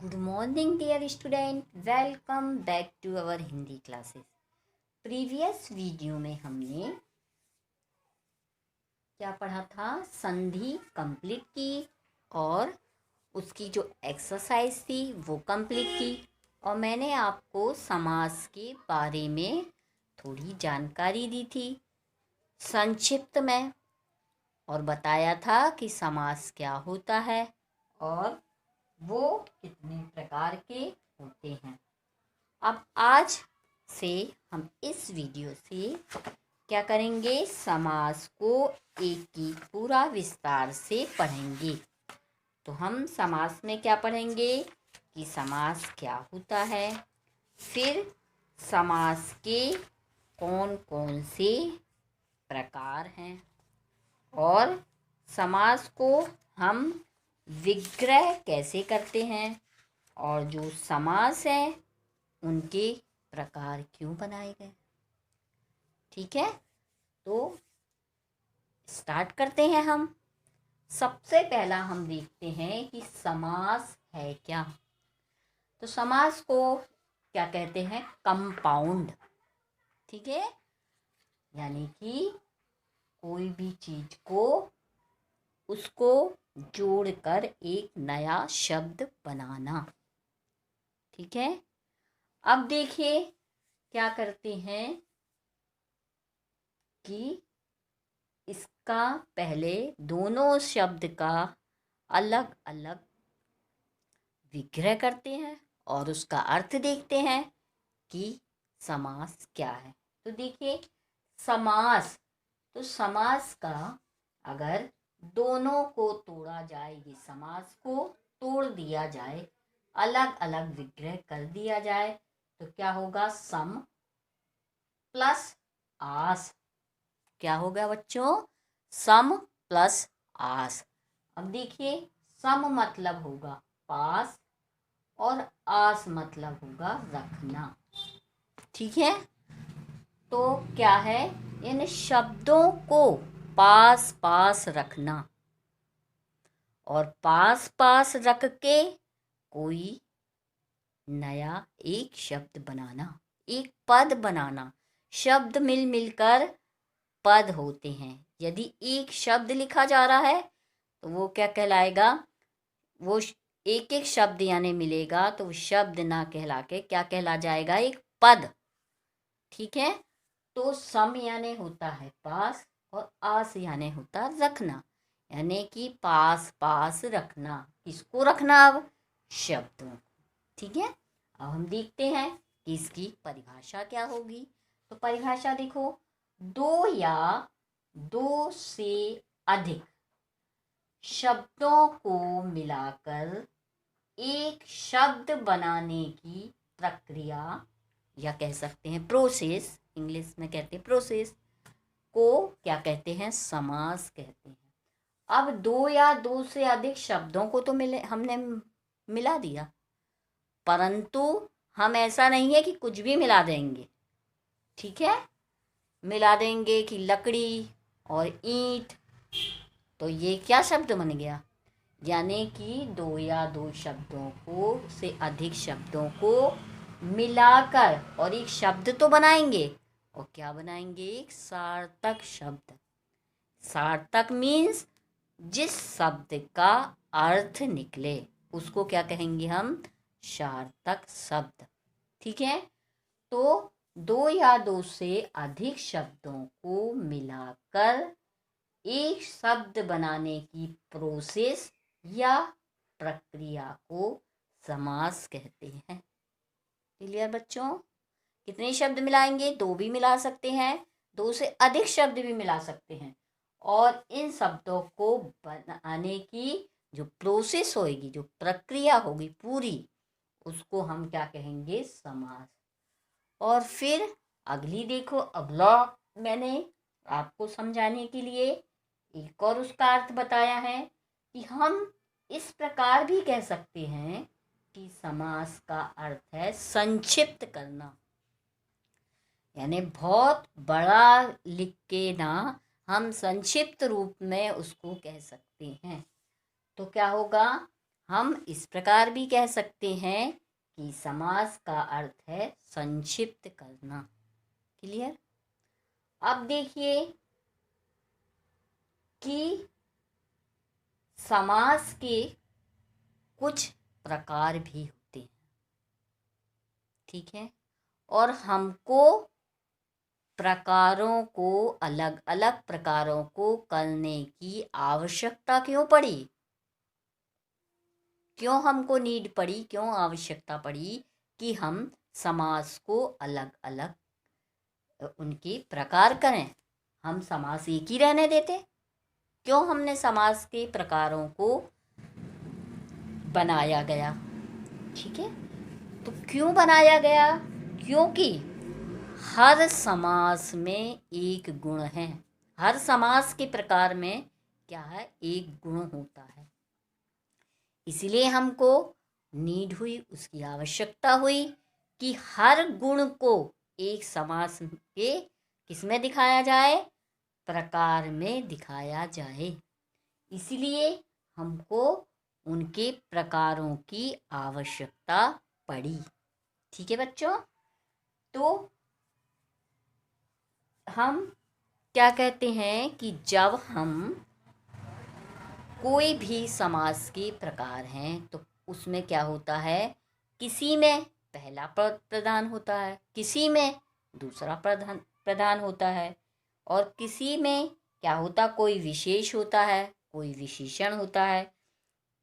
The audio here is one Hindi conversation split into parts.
Good morning dear student, welcome back to our Hindi classes. Previous video में हमने क्या पढ़ा था? संधि कंप्लीट की और उसकी जो एक्सरसाइज थी वो कंप्लीट की, और मैंने आपको समास के बारे में थोड़ी जानकारी दी थी संक्षिप्त में, और बताया था कि समास क्या होता है और वो कितने प्रकार के होते हैं। अब आज से हम इस वीडियो से क्या करेंगे? समास को एक पूरा विस्तार से पढ़ेंगे। तो हम समास में क्या पढ़ेंगे कि समास क्या होता है, फिर समास के कौन कौन से प्रकार हैं, और समास को हम विग्रह कैसे करते हैं, और जो समास है उनके प्रकार क्यों बनाए गए। ठीक है, तो स्टार्ट करते हैं हम। सबसे पहला हम देखते हैं कि समास है क्या। तो समास को क्या कहते हैं? कंपाउंड। ठीक है, यानी कि कोई भी चीज को उसको जोड़कर एक नया शब्द बनाना। ठीक है, अब देखिए क्या करते हैं कि इसका पहले दोनों शब्द का अलग अलग विग्रह करते हैं और उसका अर्थ देखते हैं कि समास क्या है। तो देखिए, समास, तो समास का अगर दोनों को तोड़ा जाए, ये समास को तोड़ दिया जाए, अलग अलग विग्रह कर दिया जाए, तो क्या होगा? सम प्लस आस। क्या होगा बच्चों? सम प्लस आस। अब देखिए, सम मतलब होगा पास और आस मतलब होगा रखना। ठीक है, तो क्या है? इन शब्दों को पास पास रखना, और पास पास रख के कोई नया एक शब्द बनाना, एक पद बनाना। शब्द मिल मिलकर पद होते हैं। यदि एक शब्द लिखा जा रहा है तो वो क्या कहलाएगा? वो एक एक शब्द यानी मिलेगा तो वो शब्द ना कहला के क्या कहला जाएगा? एक पद। ठीक है, तो सम यानी होता है पास, और आस यानी होता रखना, यानी कि पास पास रखना। किसको रखना? अब शब्दों को। ठीक है, अब हम देखते हैं कि इसकी परिभाषा क्या होगी। तो परिभाषा देखो, दो या दो से अधिक शब्दों को मिलाकर एक शब्द बनाने की प्रक्रिया, या कह सकते हैं प्रोसेस, इंग्लिश में कहते हैं प्रोसेस, को क्या कहते हैं? समास कहते हैं। अब दो या दो से अधिक शब्दों को तो हमने मिला दिया, परंतु हम ऐसा नहीं है कि कुछ भी मिला देंगे। ठीक है, मिला देंगे कि लकड़ी और ईंट, तो ये क्या शब्द बन गया? यानी कि दो या दो शब्दों को से अधिक शब्दों को मिलाकर और एक शब्द तो बनाएंगे, और क्या बनाएंगे? एक सार्थक शब्द। सार्थक मीन्स जिस शब्द का अर्थ निकले उसको क्या कहेंगे हम? सार्थक शब्द। ठीक है, तो दो या दो से अधिक शब्दों को मिलाकर एक शब्द बनाने की प्रोसेस या प्रक्रिया को समास कहते हैं। क्लियर बच्चों? कितने शब्द मिलाएंगे? दो भी मिला सकते हैं, दो से अधिक शब्द भी मिला सकते हैं, और इन शब्दों को बनाने की जो प्रोसेस होगी, जो प्रक्रिया होगी पूरी, उसको हम क्या कहेंगे? समास। और फिर अगली देखो, अगला मैंने आपको समझाने के लिए एक और उसका अर्थ बताया है कि हम इस प्रकार भी कह सकते हैं कि समास का अर्थ है संक्षिप्त करना, यानी बहुत बड़ा लिख के ना, हम संक्षिप्त रूप में उसको कह सकते हैं। तो क्या होगा? हम इस प्रकार भी कह सकते हैं कि समास का अर्थ है संक्षिप्त करना। क्लियर? अब देखिए कि समास के कुछ प्रकार भी होते हैं, ठीक है, और हमको प्रकारों को अलग अलग प्रकारों को करने की आवश्यकता क्यों पड़ी? क्यों हमको नीड पड़ी, क्यों आवश्यकता पड़ी कि हम समास को अलग अलग उनके प्रकार करें? हम समास एक ही रहने देते? क्यों हमने समास के प्रकारों को बनाया गया? ठीक है, तो क्यों बनाया गया? क्योंकि हर समास में एक गुण है। हर समास के प्रकार में क्या है? एक गुण होता है। इसलिए हमको नीड हुई, उसकी आवश्यकता हुई कि हर गुण को एक समास के किसमें दिखाया जाए? प्रकार में दिखाया जाए। इसलिए हमको उनके प्रकारों की आवश्यकता पड़ी। ठीक है बच्चों, तो हम क्या कहते हैं कि जब हम कोई भी समास के प्रकार हैं तो उसमें क्या होता है? किसी में पहला पद प्रधान होता है, किसी में दूसरा प्रधान होता है, और किसी में क्या होता? कोई विशेष होता है, कोई विशेषण होता है,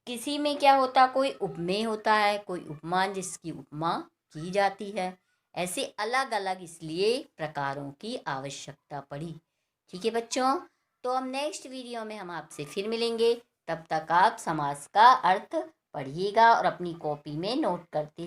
किसी में क्या होता? कोई उपमेय होता है, कोई उपमान जिसकी उपमा की जाती है। ऐसे अलग अलग इसलिए प्रकारों की आवश्यकता पड़ी। ठीक है बच्चों, तो हम नेक्स्ट वीडियो में हम आपसे फिर मिलेंगे। तब तक आप समास का अर्थ पढ़िएगा और अपनी कॉपी में नोट करते